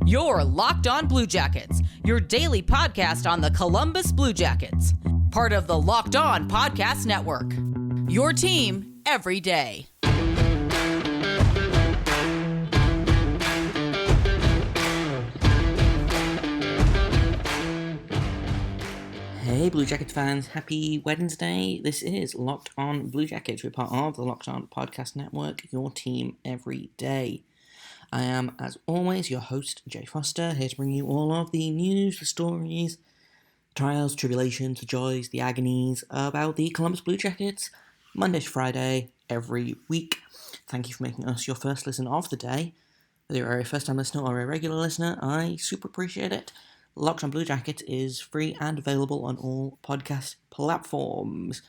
You're Locked On Blue Jackets, your daily podcast on the Columbus Blue Jackets, part of the Locked On Podcast Network. Your team every day. Hey Blue Jackets fans, happy Wednesday. This is Locked On Blue Jackets. We're part of the Locked On Podcast Network, your team every day. I am, as always, your host, Jay Foster, here to bring you all of the news, the stories, trials, tribulations, the joys, the agonies about the Columbus Blue Jackets, Monday to Friday, every week. Thank you for making us your first listen of the day. Whether you're a first-time listener or a regular listener, I super appreciate it. Locked On Blue Jackets is free and available on all podcast platforms.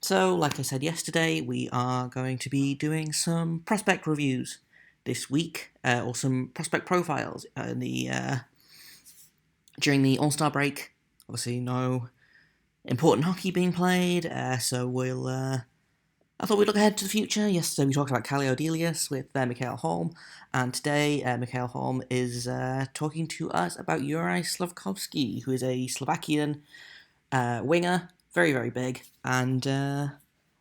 So, like I said yesterday, we are going to be doing some prospect reviews this week, or some prospect profiles during the All-Star break. Obviously, no important hockey being played, so I thought we'd look ahead to the future. Yesterday we talked about Kalle Odelius with Mikael Holm, and today Mikael Holm is talking to us about Juraj Slafkovsky, who is a Slovakian winger, very, very big, and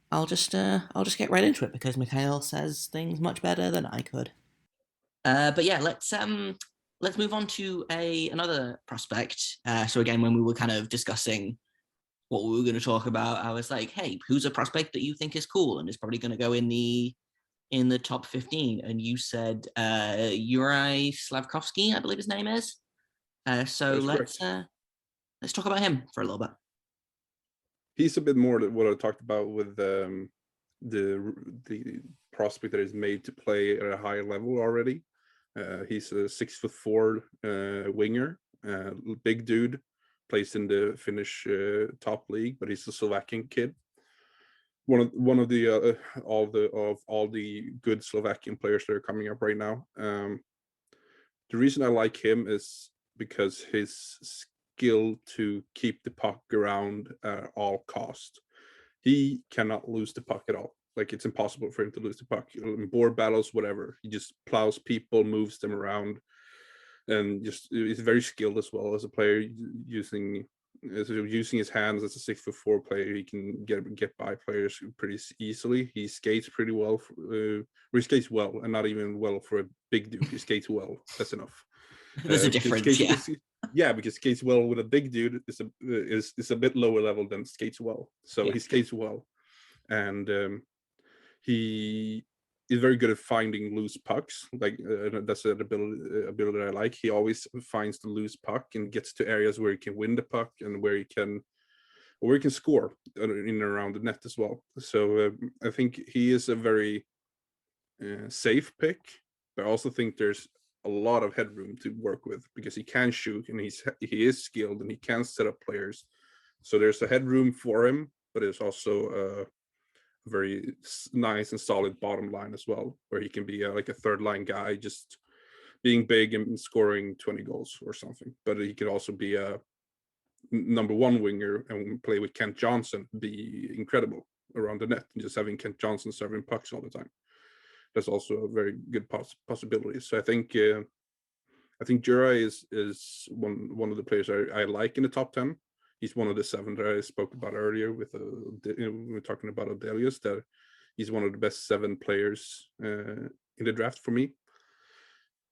I'll just get right into it because Mikael says things much better than I could. But yeah, let's move on to another prospect. So again, when we were kind of discussing what we were going to talk about, I was like, hey, who's a prospect that you think is cool and is probably going to go in the top 15? And you said Juraj Slafkovsky, I believe his name is. So let's talk about him for a little bit. He's a bit more than what I talked about with the prospect that is made to play at a higher level already. He's a 6'4" winger, big dude, plays in the Finnish top league, but he's a Slovakian kid. One of the all the good Slovakian players that are coming up right now. The reason I like him is because his skill to keep the puck around at all cost. He cannot lose the puck at all. Like, it's impossible for him to lose the puck. In board battles, whatever. He just plows people, moves them around, and just is very skilled as well as a player. Using his hands as a 6'4" player, he can get by players pretty easily. He skates pretty well. He skates well, and not even well for a big dude. He skates well. That's enough. There's a difference, yeah, because skates well with a big dude is a bit lower level than skates well. So he skates well, and he is very good at finding loose pucks. Like that's an ability I like. He always finds the loose puck and gets to areas where he can win the puck and where he can score in and around the net as well. So I think he is a very safe pick, but I also think there's a lot of headroom to work with because he can shoot and he is skilled and he can set up players. So there's a headroom for him, but there's also a very nice and solid bottom line as well, where he can be like a third line guy, just being big and scoring 20 goals or something. But he could also be a number one winger and play with Kent Johnson, be incredible around the net, and just having Kent Johnson serving pucks all the time. That's also a very good possibility. So I think Juraj is one of the players I like in the top 10. He's one of the 7 that I spoke about earlier with we were talking about Odelius, that he's one of the best 7 players in the draft for me.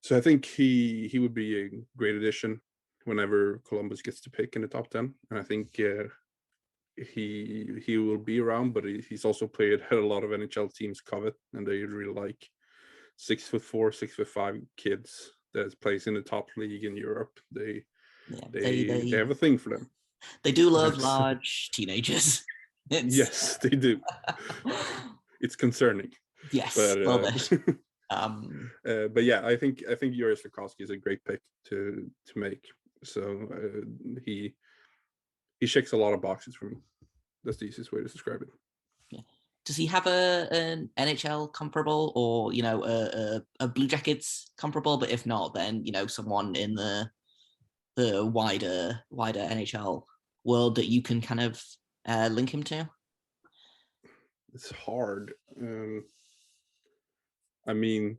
So I think he would be a great addition whenever Columbus gets to pick in the top 10. And I think he will be around, but he's also played at a lot of NHL teams covet, and they really like 6'4", 6'5" kids that plays in the top league in Europe. They have a thing for them. They do love large teenagers. Yes, they do. It's concerning. Yes, but, a little bit. But yeah, I think Juraj Slafkovsky is a great pick to make. So he checks a lot of boxes for me. That's the easiest way to describe it. Yeah. Does he have an NHL comparable, or a Blue Jackets comparable? But if not, then someone in the wider NHL world that you can kind of link him to? It's hard. I mean,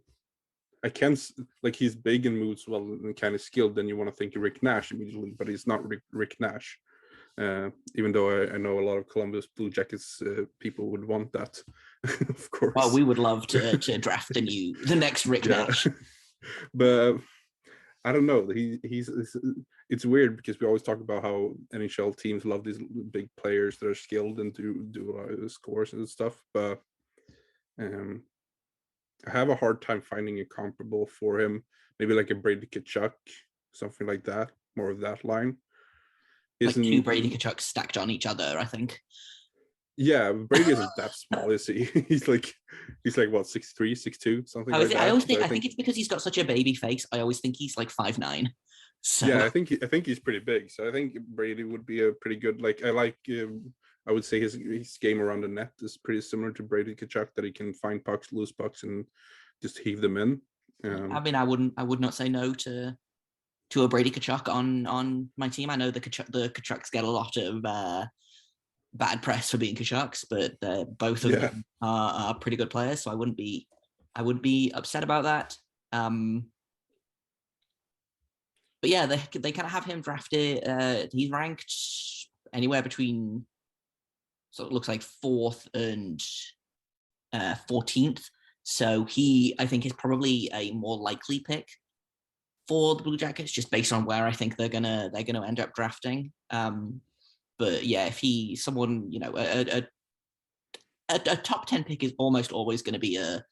I can't like he's big and moves well and kind of skilled. Then you want to think of Rick Nash immediately, but he's not Rick Nash. Even though I know a lot of Columbus Blue Jackets people would want that, of course. Well, we would love to draft the next Rick Nash. But I don't know. It's weird because we always talk about how NHL teams love these big players that are skilled and do scores and stuff. But I have a hard time finding a comparable for him. Maybe like a Brady Tkachuk, something like that. More of that line. Like two Brady Tkachuks stacked on each other, I think. Yeah, Brady isn't that small, is he? He's like what, 6'3", 6'2", something like that. I think it's because he's got such a baby face. I always think he's like 5'9". So yeah, I think he's pretty big. So I think Brady would be a pretty good. I would say his game around the net is pretty similar to Brady Tkachuk, that he can find pucks, lose pucks, and just heave them in. I mean, I would not say no to a Brady Tkachuk on my team. I know the Tkachuks get a lot of bad press for being Tkachuks, but both of them are pretty good players, so I wouldn't be upset about that. But yeah, they kind of have him drafted. He's ranked anywhere between, so it looks like 4th and 14th. So he, I think, is probably a more likely pick for the Blue Jackets, just based on where I think they're gonna end up drafting. But yeah, if he's someone, a top 10 pick is almost always going to be a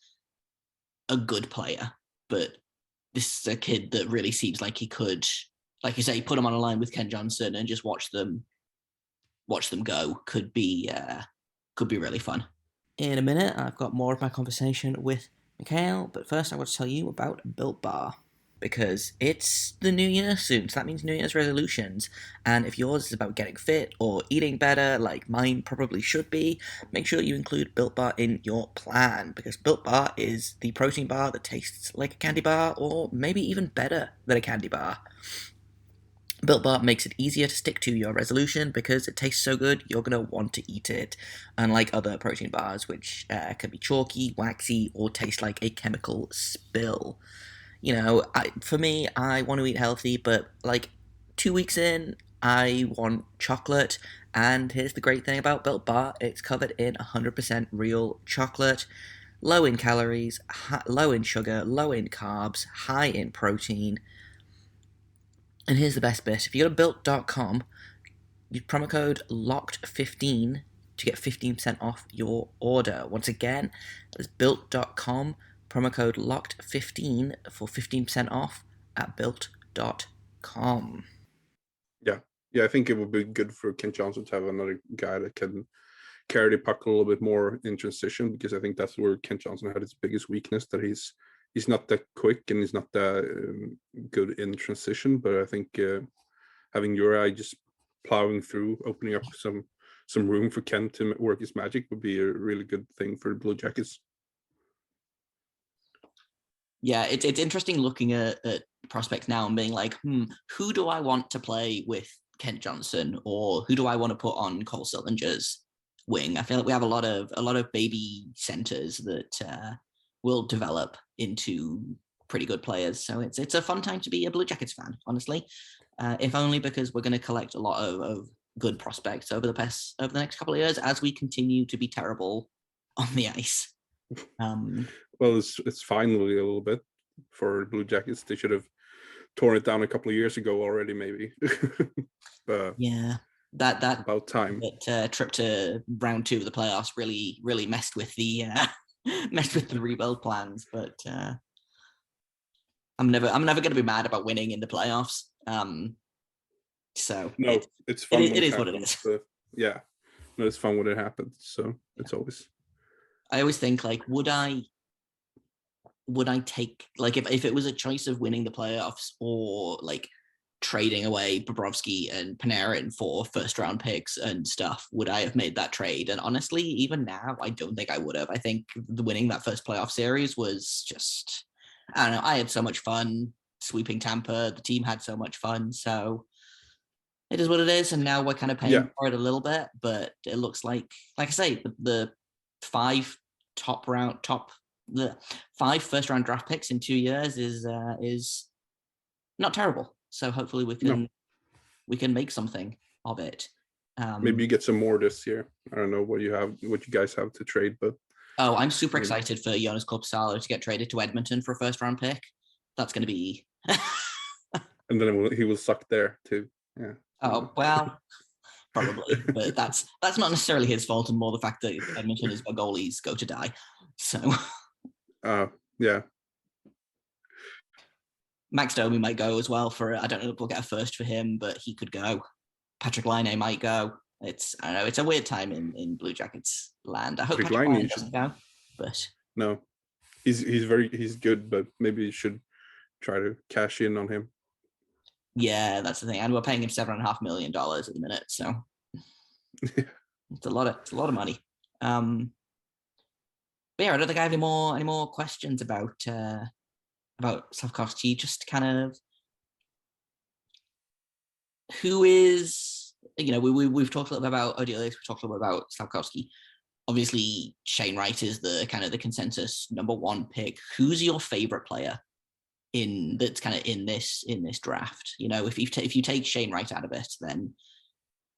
good player. But this is a kid that really seems like he could, like you say, put him on a line with Ken Johnson and just watch them go. Could be really fun. In a minute, I've got more of my conversation with Mikael, but first I want to tell you about Built Bar. Because it's the new year soon, so that means New Year's resolutions. And if yours is about getting fit or eating better, like mine probably should be, make sure you include Built Bar in your plan. Because Built Bar is the protein bar that tastes like a candy bar, or maybe even better than a candy bar. Built Bar makes it easier to stick to your resolution because it tastes so good, you're going to want to eat it. Unlike other protein bars, which can be chalky, waxy, or taste like a chemical spill. For me, I want to eat healthy, but 2 weeks in, I want chocolate. And here's the great thing about Built Bar. It's covered in 100% real chocolate, low in calories, low in sugar, low in carbs, high in protein. And here's the best bit. If you go to Built.com, use promo code LOCKED15 to get 15% off your order. Once again, that's Built.com. Promo code LOCKED15 for 15% off at built.com. Yeah, I think it would be good for Ken Johnson to have another guy that can carry the puck a little bit more in transition, because I think that's where Ken Johnson had his biggest weakness, that he's not that quick and he's not that good in transition. But I think having Juraj just plowing through, opening up some room for Ken to work his magic would be a really good thing for the Blue Jackets. Yeah, it's interesting looking at prospects now and being like, who do I want to play with Kent Johnson, or who do I want to put on Cole Sillinger's wing? I feel like we have a lot of baby centers that will develop into pretty good players. So it's a fun time to be a Blue Jackets fan, honestly. If only because we're going to collect a lot of good prospects over the next couple of years as we continue to be terrible on the ice. Well, it's finally a little bit for Blue Jackets. They should have torn it down a couple of years ago already, maybe. But yeah, that about time. That trip to round 2 of the playoffs really messed with the rebuild plans. But I'm never going to be mad about winning in the playoffs. So no, it's fun. It is what it is. Yeah, no, it's fun when it happens. So it's always. I always think, would I take, if it was a choice of winning the playoffs or trading away Bobrovsky and Panarin for first round picks and stuff, would I have made that trade? And honestly, even now, I don't think I would have. I think winning that first playoff series was just, I don't know, I had so much fun sweeping Tampa. The team had so much fun. So it is what it is. And now we're kind of paying for it a little bit, but it looks like I say, the 5 top the 5 first-round draft picks in 2 years is not terrible. So hopefully we can make something of it. Maybe you get some more this year. I don't know what you guys have to trade, but I'm super excited for Jonas Korpisalo to get traded to Edmonton for a first-round pick. That's going to be. And then he will suck there too. Yeah. Oh well, probably, but that's not necessarily his fault, and more the fact that Edmonton is where goalies go to die. So. Yeah. Max Domi might go as well for. I don't know if we'll get a first for him, but he could go. Patrick Laine might go. I don't know. It's a weird time in Blue Jackets land. I hope Patrick Laine doesn't go, but no, he's good, but maybe you should try to cash in on him. Yeah, that's the thing, and we're paying him $7.5 million at the minute, so it's a lot of money. But yeah, I don't think I have any more questions about Slafkovsky. Just kind of who is, we've talked a little bit about Odelius, we've talked a little bit about Slafkovsky. Obviously, Shane Wright is the kind of the consensus number 1 pick. Who's your favorite player that's kind of in this draft? If you take Shane Wright out of it, then,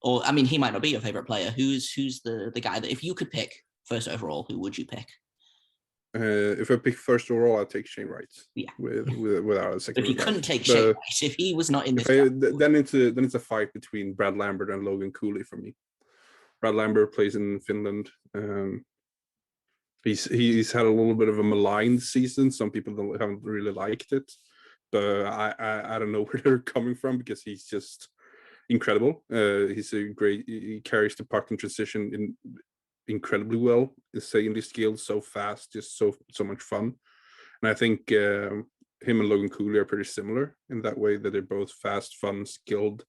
or I mean, he might not be your favorite player. Who's the guy that if you could pick first overall, who would you pick? If I pick first overall, I'll take Shane Wright. Yeah, without a second. If you couldn't take Shane Wright, if he was not in this, then it's a fight between Brad Lambert and Logan Cooley for me. Brad Lambert plays in Finland. He's had a little bit of a maligned season. Some people haven't really liked it, but I don't know where they're coming from because he's just incredible. He carries the puck in transition incredibly well. Insanely skilled, so fast, just so much fun. And I think him and Logan Cooley are pretty similar in that way, that they're both fast, fun, skilled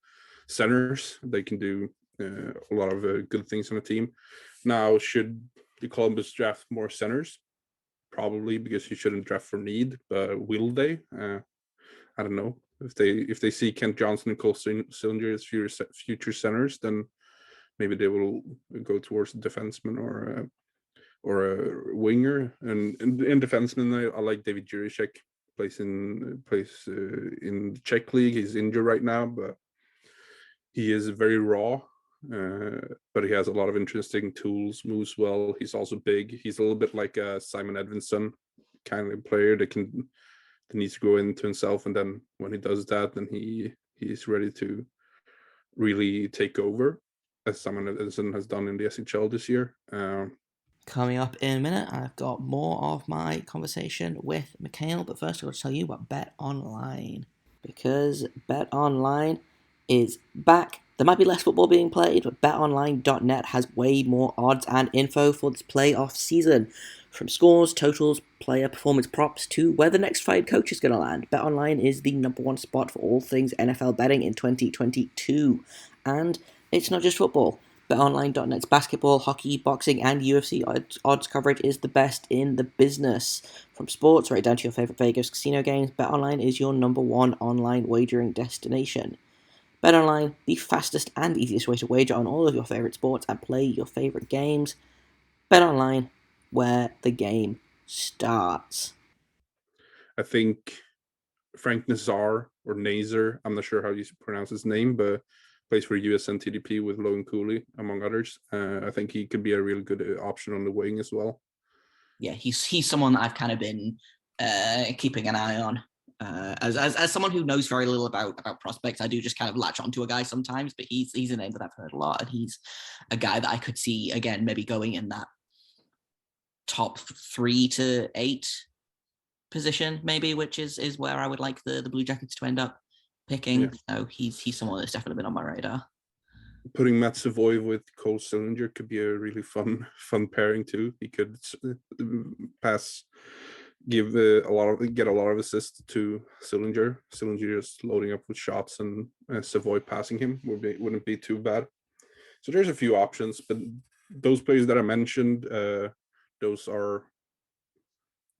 centers. They can do a lot of good things on a team. Now, should the Columbus draft more centers? Probably, because you shouldn't draft for need, but will they? I don't know. If they see Kent Johnson and Cole Sillinger as future centers, then maybe they will go towards a defenseman or a winger. And in defenseman, I like David Juracek. Plays in the Czech league. He's injured right now, but he is very raw. But he has a lot of interesting tools, moves well. He's also big. He's a little bit like a Simon Edvinsson kind of player that needs to grow into himself, and then when he does that, then he's ready to really take over, as Simon Edvinsson has done in the SHL this year. Coming up in a minute, I've got more of my conversation with Mikael, but first I'll tell you about BetOnline, because BetOnline is back. There might be less football being played, but betonline.net has way more odds and info for this playoff season. From scores, totals, player performance props, to where the next fired coach is going to land, BetOnline is the number 1 spot for all things NFL betting in 2022. And it's not just football. BetOnline.net's basketball, hockey, boxing, and UFC odds coverage is the best in the business. From sports right down to your favorite Vegas casino games, BetOnline is your number 1 online wagering destination. BetOnline, the fastest and easiest way to wager on all of your favorite sports and play your favorite games. BetOnline, where the game starts. I think Frank Nazar, or Nazar, I'm not sure how you pronounce his name, but plays for USN TDP with Logan Cooley, among others. I think he could be a really good option on the wing as well. Yeah, he's someone that I've kind of been keeping an eye on. As someone who knows very little about prospects, I do just kind of latch onto a guy sometimes, but he's a name that I've heard a lot, and he's a guy that I could see, again, maybe going in that top 3 to 8 position, maybe, which is where I would like the Blue Jackets to end up picking. Yeah. So he's someone that's definitely been on my radar. Putting Matt Savoy with Cole Sillinger could be a really fun pairing too. He could get a lot of assists to Sillinger. Sillinger just loading up with shots, and Savoy passing him wouldn't be too bad. So there's a few options, but those players that I mentioned, those are.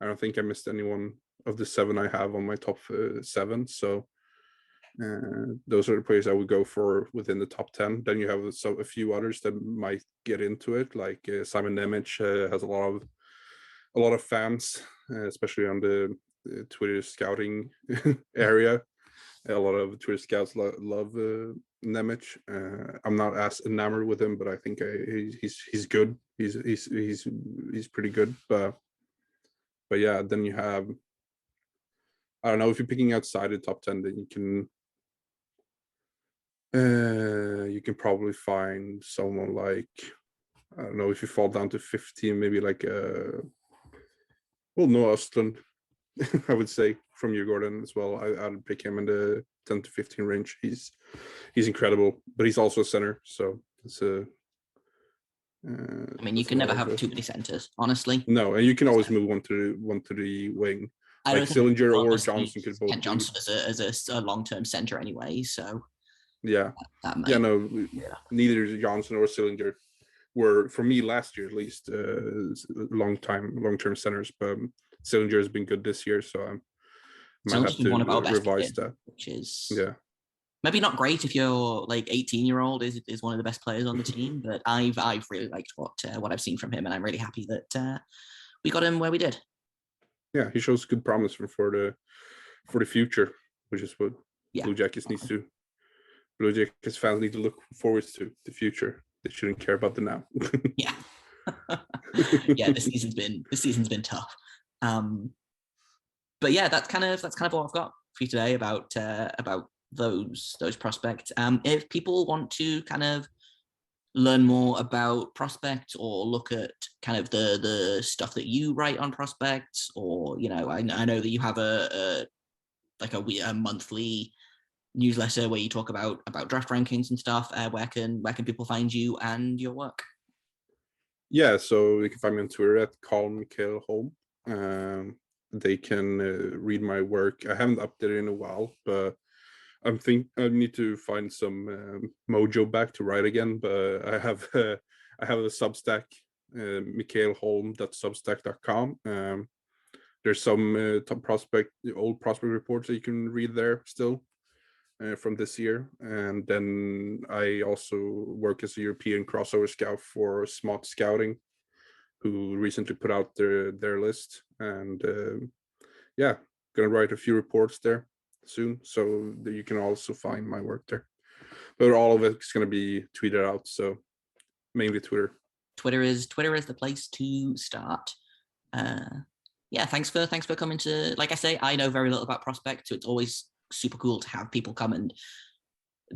I don't think I missed anyone of the 7 I have on my top 7. So those are the players I would go for within the top 10. Then you have a few others that might get into it, like Simon Nemec has a lot of a lot of fans, especially on the Twitter scouting area. A lot of Twitter scouts love Nemec. I'm not as enamored with him, but I think he's good. He's pretty good. But yeah, then you have, I don't know, if you're picking outside the top 10, then you can probably find someone like, I don't know, if you fall down to 15, maybe like Noah Östlund, I would say, from Djurgården as well. I'd pick him in the 10 to 15 range. He's incredible, but he's also a center, so it's a. I mean, you can never have too many centers, honestly. No, and you can always move one to the wing. Like Sillinger or Johnson could both. Kent Johnson as a long-term center anyway, so. Yeah. Neither Johnson or Sillinger were, for me last year at least, long-term centers, but Sillinger has been good this year, so I might have to revise that. Which is maybe not great if your like 18-year-old is one of the best players on the team, but I've really liked what I've seen from him, and I'm really happy that we got him where we did. Yeah, he shows good promise for the future, which is what Blue Jackets needs to. Blue Jackets fans need to look forward to the future. They shouldn't care about the now. Yeah. Yeah, this season's been tough. But yeah, that's kind of all I've got for you today about those prospects. If people want to kind of learn more about prospects or look at kind of the stuff that you write on prospects, or I know that you have a monthly newsletter where you talk about draft rankings and stuff. Where can people find you and your work? Yeah, so you can find me on Twitter at Mikael Holm. They can read my work. I haven't updated in a while, but I need to find some mojo back to write again. But I have a Substack, mikaelholm.substack.com. There's some old prospect reports that you can read there still from this year. And then I also work as a European crossover scout for Smaht Scouting, who recently put out their list. And gonna write a few reports there soon, so that you can also find my work there. But all of it's gonna be tweeted out, so mainly Twitter. Twitter is the place to start. Thanks for coming to. Like I say, I know very little about prospects, so it's always super cool to have people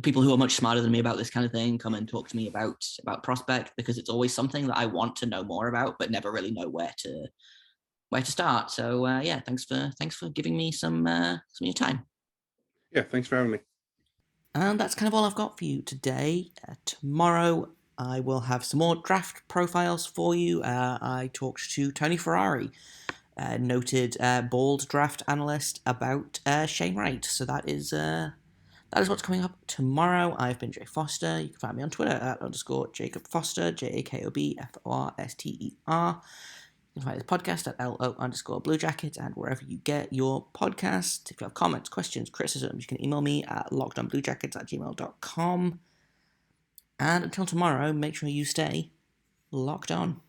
people who are much smarter than me about this kind of thing come and talk to me about prospect, because it's always something that I want to know more about, but never really know where to start. So thanks for giving me some of your time. Yeah, thanks for having me. And that's kind of all I've got for you today. Tomorrow I will have some more draft profiles for you. I talked to Tony Ferrari, noted bald draft analyst, about Shane Wright. So that is what's coming up tomorrow. I've been Jay Foster. You can find me on Twitter at _Jacob Foster, JAKOBFORSTER. You can find this podcast at LO_Blue Jackets and wherever you get your podcasts. If you have comments, questions, criticisms, you can email me at lockedonbluejackets@gmail.com. And until tomorrow, make sure you stay locked on.